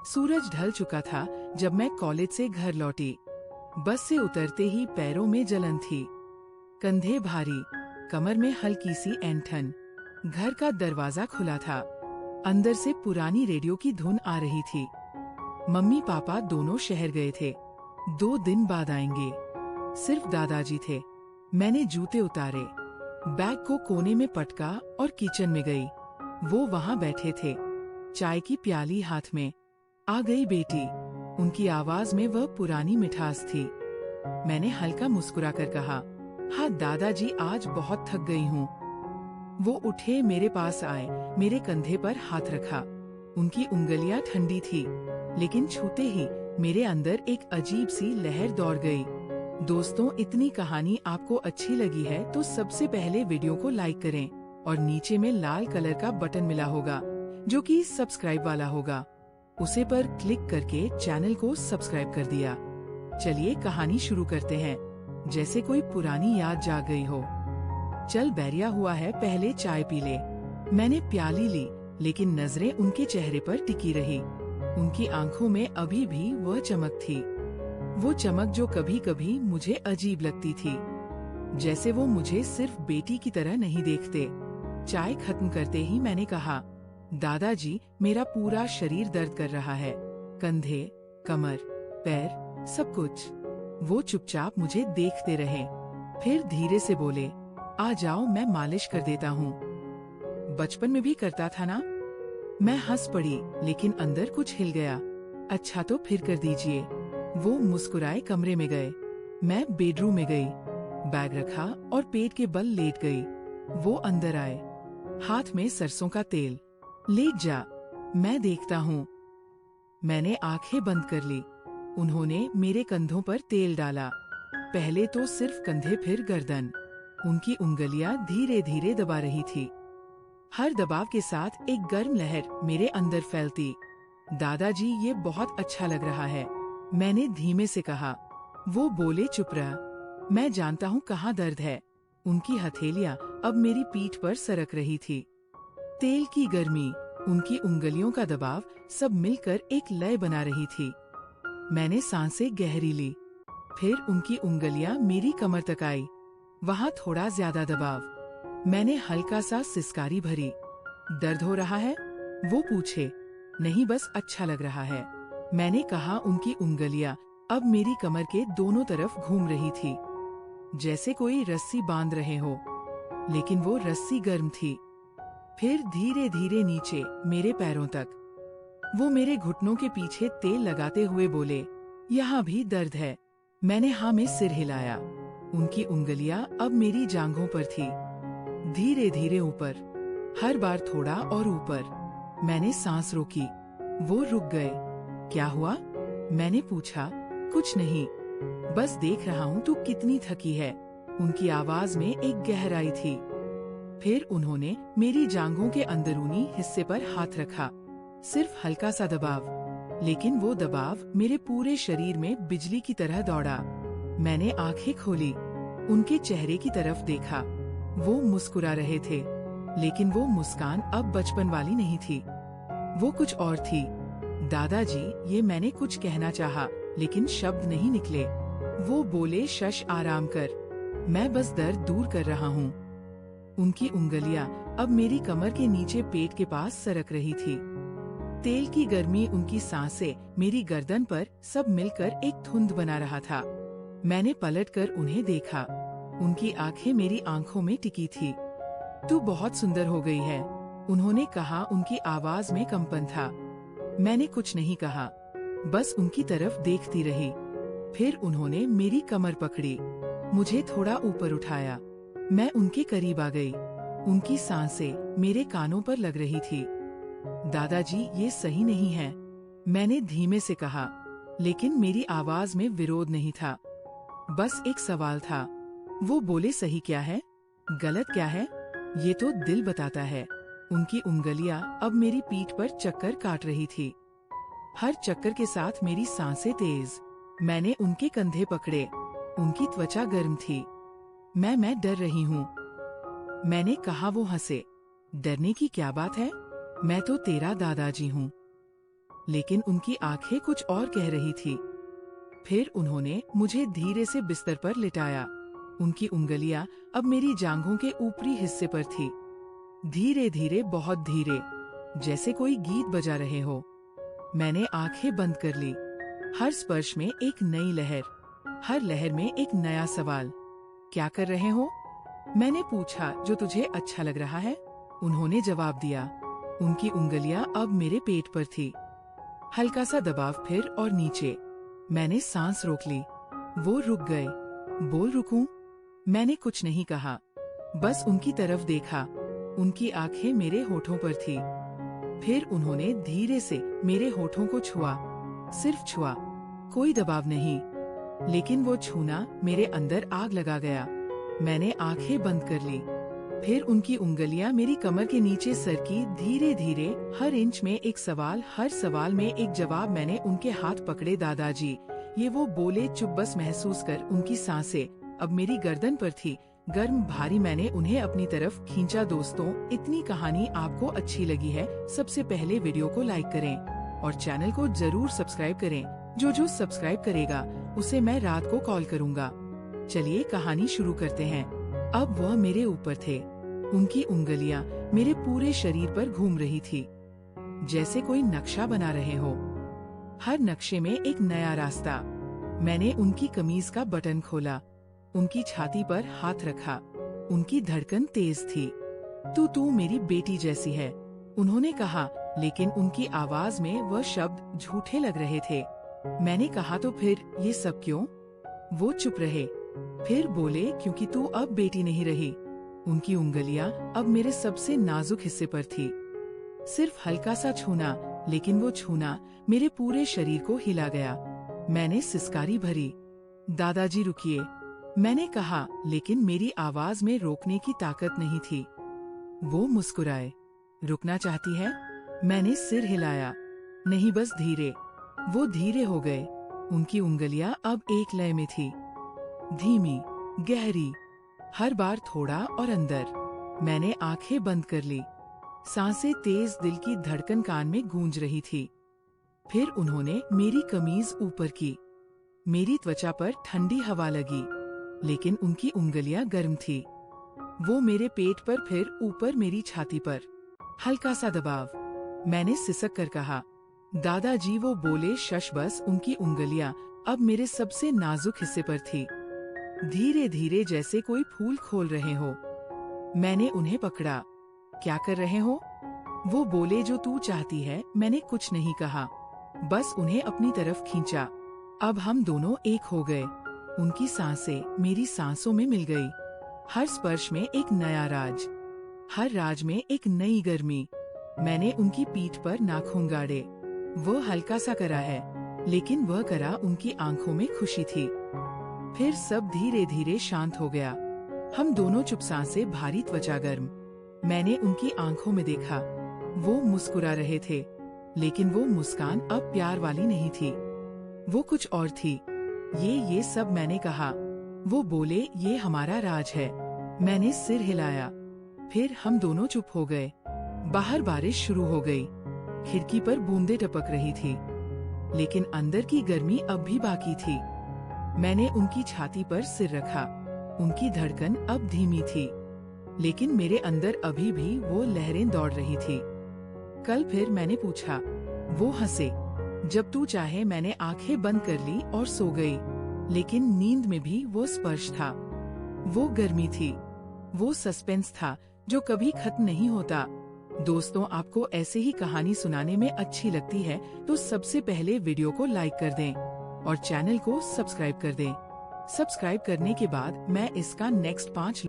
सूरज ढल चुका था जब मैं कॉलेज से घर लौटी। बस से उतरते ही पैरों में जलन थी, कंधे भारी, कमर में हल्की सी ऐंठन। घर का दरवाजा खुला था, अंदर से पुरानी रेडियो की धुन आ रही थी। मम्मी पापा दोनों शहर गए थे, 2 दिन बाद आएंगे। सिर्फ दादाजी थे। मैंने जूते उतारे, बैग को कोने में पटका और किचन में गई। वो वहाँ बैठे थे, चाय की प्याली हाथ में। आ गई बेटी, उनकी आवाज में वह पुरानी मिठास थी। मैंने हल्का मुस्कुराकर कहा, हाँ दादाजी, आज बहुत थक गई हूँ। वो उठे, मेरे पास आए, मेरे कंधे पर हाथ रखा। उनकी उंगलियां ठंडी थी, लेकिन छूते ही मेरे अंदर एक अजीब सी लहर दौड़ गई। दोस्तों, इतनी कहानी आपको अच्छी लगी है तो सबसे पहले वीडियो को लाइक करें और नीचे में लाल कलर का बटन मिला होगा जो कि सब्सक्राइब वाला होगा, उसे पर क्लिक करके चैनल को सब्सक्राइब कर दिया। चलिए कहानी शुरू करते हैं, जैसे कोई पुरानी याद जाग गई हो। चल बैरिया हुआ है, पहले चाय पी ले। मैंने प्याली ली, लेकिन नजरें उनके चेहरे पर टिकी रही। उनकी आंखों में अभी भी वह चमक थी, वो चमक जो कभी कभी मुझे अजीब लगती थी, जैसे वो मुझे सिर्फ बेटी की तरह नहीं देखते। चाय खत्म करते ही मैंने कहा, दादाजी, मेरा पूरा शरीर दर्द कर रहा है, कंधे, कमर, पैर, सब कुछ। वो चुपचाप मुझे देखते रहे, फिर धीरे से बोले, आ जाओ, मैं मालिश कर देता हूँ। बचपन में भी करता था ना? मैं हंस पड़ी, लेकिन अंदर कुछ हिल गया। अच्छा तो फिर कर दीजिए। वो मुस्कुराए, कमरे में गए। मैं बेडरूम में गई, बैग रखा और पेट के बल लेट गई। वो अंदर आए, हाथ में सरसों का तेल। लेट जा, मैं देखता हूँ। मैंने आंखें बंद कर ली। उन्होंने मेरे कंधों पर तेल डाला, पहले तो सिर्फ कंधे, फिर गर्दन। उनकी उंगलियां धीरे धीरे दबा रही थी। हर दबाव के साथ एक गर्म लहर मेरे अंदर फैलती। दादाजी, ये बहुत अच्छा लग रहा है, मैंने धीमे से कहा। वो बोले, चुप रह, मैं जानता हूँ कहाँ दर्द है। उनकी हथेलियां अब मेरी पीठ पर सरक रही थी। तेल की गर्मी, उनकी उंगलियों का दबाव, सब मिलकर एक लय बना रही थी। मैंने सांसें गहरी ली, फिर उनकी उंगलियां मेरी कमर तक आई, वहाँ थोड़ा ज्यादा दबाव। मैंने हल्का सा सिसकारी भरी। दर्द हो रहा है? वो पूछे। नहीं, बस अच्छा लग रहा है, मैंने कहा। उनकी उंगलियां अब मेरी कमर के दोनों तरफ घूम रही थी, जैसे कोई रस्सी बांध रहे हो, लेकिन वो रस्सी गर्म थी। फिर धीरे धीरे नीचे, मेरे पैरों तक। वो मेरे घुटनों के पीछे तेल लगाते हुए बोले, यहाँ भी दर्द है। मैंने हाँ में सिर हिलाया। उनकी उंगलियां अब मेरी जांघों पर थी, धीरे धीरे ऊपर, हर बार थोड़ा और ऊपर। मैंने सांस रोकी, वो रुक गए। क्या हुआ? मैंने पूछा। कुछ नहीं, बस देख रहा हूँ तू कितनी थकी है। उनकी आवाज में एक गहराई थी। फिर उन्होंने मेरी जांघों के अंदरूनी हिस्से पर हाथ रखा, सिर्फ हल्का सा दबाव, लेकिन वो दबाव मेरे पूरे शरीर में बिजली की तरह दौड़ा। मैंने आंखें खोली, उनके चेहरे की तरफ देखा। वो मुस्कुरा रहे थे, लेकिन वो मुस्कान अब बचपन वाली नहीं थी, वो कुछ और थी। दादाजी, ये मैंने कुछ कहना चाहा, लेकिन शब्द नहीं निकले। वो बोले, शश, आराम कर, मैं बस दर्द दूर कर रहा हूँ। उनकी उंगलियां अब मेरी कमर के नीचे पेट के पास सरक रही थी। तेल की गर्मी, उनकी सांसें मेरी गर्दन पर, सब मिलकर एक धुंध बना रहा था। मैंने पलटकर उन्हें देखा, उनकी आंखें मेरी आंखों में टिकी थी। तू बहुत सुंदर हो गई है, उन्होंने कहा। उनकी आवाज में कंपन था। मैंने कुछ नहीं कहा, बस उनकी तरफ देखती रही। फिर उन्होंने मेरी कमर पकड़ी, मुझे थोड़ा ऊपर उठाया। मैं उनके करीब आ गई। उनकी सांसें मेरे कानों पर लग रही थी। दादाजी, ये सही नहीं है, मैंने धीमे से कहा, लेकिन मेरी आवाज में विरोध नहीं था, बस एक सवाल था। वो बोले, सही क्या है, गलत क्या है, ये तो दिल बताता है। उनकी उंगलियां अब मेरी पीठ पर चक्कर काट रही थी, हर चक्कर के साथ मेरी सांसें तेज। मैंने उनके कंधे पकड़े, उनकी त्वचा गर्म थी। मैं डर रही हूँ, मैंने कहा। वो हंसे। डरने की क्या बात है, मैं तो तेरा दादाजी हूँ। लेकिन उनकी आंखें कुछ और कह रही थी। फिर उन्होंने मुझे धीरे से बिस्तर पर लिटाया। उनकी उंगलियां अब मेरी जांघों के ऊपरी हिस्से पर थी। धीरे धीरे, बहुत धीरे, जैसे कोई गीत बजा रहे हो। मैंने आंखें बंद कर ली। हर स्पर्श में एक नई लहर, हर लहर में एक नया सवाल। क्या कर रहे हो? मैंने पूछा। जो तुझे अच्छा लग रहा है, उन्होंने जवाब दिया। उनकी उंगलियां अब मेरे पेट पर थी। हल्का सा दबाव, फिर और नीचे। मैंने सांस रोक ली। वो रुक गए। बोल रुकूं? मैंने कुछ नहीं कहा, बस उनकी तरफ देखा। उनकी आंखें मेरे होठों पर थी। फिर उन्होंने धीरे से मेरे होठों को छुआ, सिर्फ छुआ, कोई दबाव नहीं। लेकिन वो छूना मेरे अंदर आग लगा गया। मैंने आंखें बंद कर ली। फिर उनकी उंगलियां मेरी कमर के नीचे सरकी, धीरे धीरे। हर इंच में एक सवाल, हर सवाल में एक जवाब। मैंने उनके हाथ पकड़े। दादाजी, ये वो बोले। चुप, बस महसूस कर। उनकी सांसें अब मेरी गर्दन पर थी, गर्म, भारी। मैंने उन्हें अपनी तरफ खींचा। दोस्तों, इतनी कहानी आपको अच्छी लगी है? सबसे पहले वीडियो को लाइक करें और चैनल को जरूर सब्सक्राइब करें। जो सब्सक्राइब करेगा उसे मैं रात को कॉल करूँगा। चलिए कहानी शुरू करते हैं। अब वह मेरे ऊपर थे। उनकी उंगलियां मेरे पूरे शरीर पर घूम रही थी, जैसे कोई नक्शा बना रहे हो। हर नक्शे में एक नया रास्ता। मैंने उनकी कमीज का बटन खोला, उनकी छाती पर हाथ रखा। उनकी धड़कन तेज थी। तू मेरी बेटी जैसी है, उन्होंने कहा, लेकिन उनकी आवाज में वह शब्द झूठे लग रहे थे। मैंने कहा, तो फिर ये सब क्यों? वो चुप रहे। फिर बोले, क्योंकि तू अब बेटी नहीं रही। उनकी उंगलियां अब मेरे सबसे नाजुक हिस्से पर थी। सिर्फ हल्का सा छूना, लेकिन वो छूना मेरे पूरे शरीर को हिला गया। मैंने सिसकारी भरी। दादाजी रुकिए, मैंने कहा, लेकिन मेरी आवाज में रोकने की ताकत नहीं थी। वो मुस्कुराए। रुकना चाहती है? मैंने सिर हिलाया। नहीं, बस धीरे। वो धीरे हो गए। उनकी उंगलियां अब एक लय में थी, धीमी, गहरी, हर बार थोड़ा और अंदर। मैंने आंखें बंद कर ली। सांसें तेज, दिल की धड़कन कान में गूंज रही थी। फिर उन्होंने मेरी कमीज ऊपर की। मेरी त्वचा पर ठंडी हवा लगी, लेकिन उनकी उंगलियां गर्म थी। वो मेरे पेट पर, फिर ऊपर मेरी छाती पर। हल्का सा दबाव। मैंने सिसक कर कहा, दादाजी। वो बोले, शश, बस। उनकी उंगलियां अब मेरे सबसे नाजुक हिस्से पर थी, धीरे धीरे, जैसे कोई फूल खोल रहे हो। मैंने उन्हें पकड़ा। क्या कर रहे हो? वो बोले, जो तू चाहती है। मैंने कुछ नहीं कहा, बस उन्हें अपनी तरफ खींचा। अब हम दोनों एक हो गए। उनकी सांसें मेरी सांसों में मिल गई। हर स्पर्श में एक नया राज, हर राज में एक नई गर्मी। मैंने उनकी पीठ पर नाखून गाड़े। वो हल्का सा करा है, लेकिन वह करा उनकी आंखों में खुशी थी। फिर सब धीरे धीरे शांत हो गया। हम दोनों चुप, सांसें भारी, त्वचा गर्म। मैंने उनकी आंखों में देखा। वो मुस्कुरा रहे थे, लेकिन वो मुस्कान अब प्यार वाली नहीं थी, वो कुछ और थी। ये सब। मैंने कहा। वो बोले, ये हमारा राज है। मैंने सिर हिलाया। फिर हम दोनों चुप हो गए। बाहर बारिश शुरू हो गई। खिड़की पर बूंदें टपक रही थी, लेकिन अंदर की गर्मी अब भी बाकी थी। मैंने उनकी छाती पर सिर रखा। उनकी धड़कन अब धीमी थी, लेकिन मेरे अंदर अभी भी वो लहरें दौड़ रही थी। कल फिर मैंने पूछा। वो हंसे। जब तू चाहे। मैंने आंखें बंद कर ली और सो गई। लेकिन नींद में भी वो स्पर्श था, वो गर्मी थी, वो सस्पेंस था जो कभी खत्म नहीं होता। दोस्तों, आपको ऐसे ही कहानी सुनाने में अच्छी लगती है तो सबसे पहले वीडियो को लाइक कर दें और चैनल को सब्सक्राइब कर दें। सब्सक्राइब करने के बाद मैं इसका नेक्स्ट 5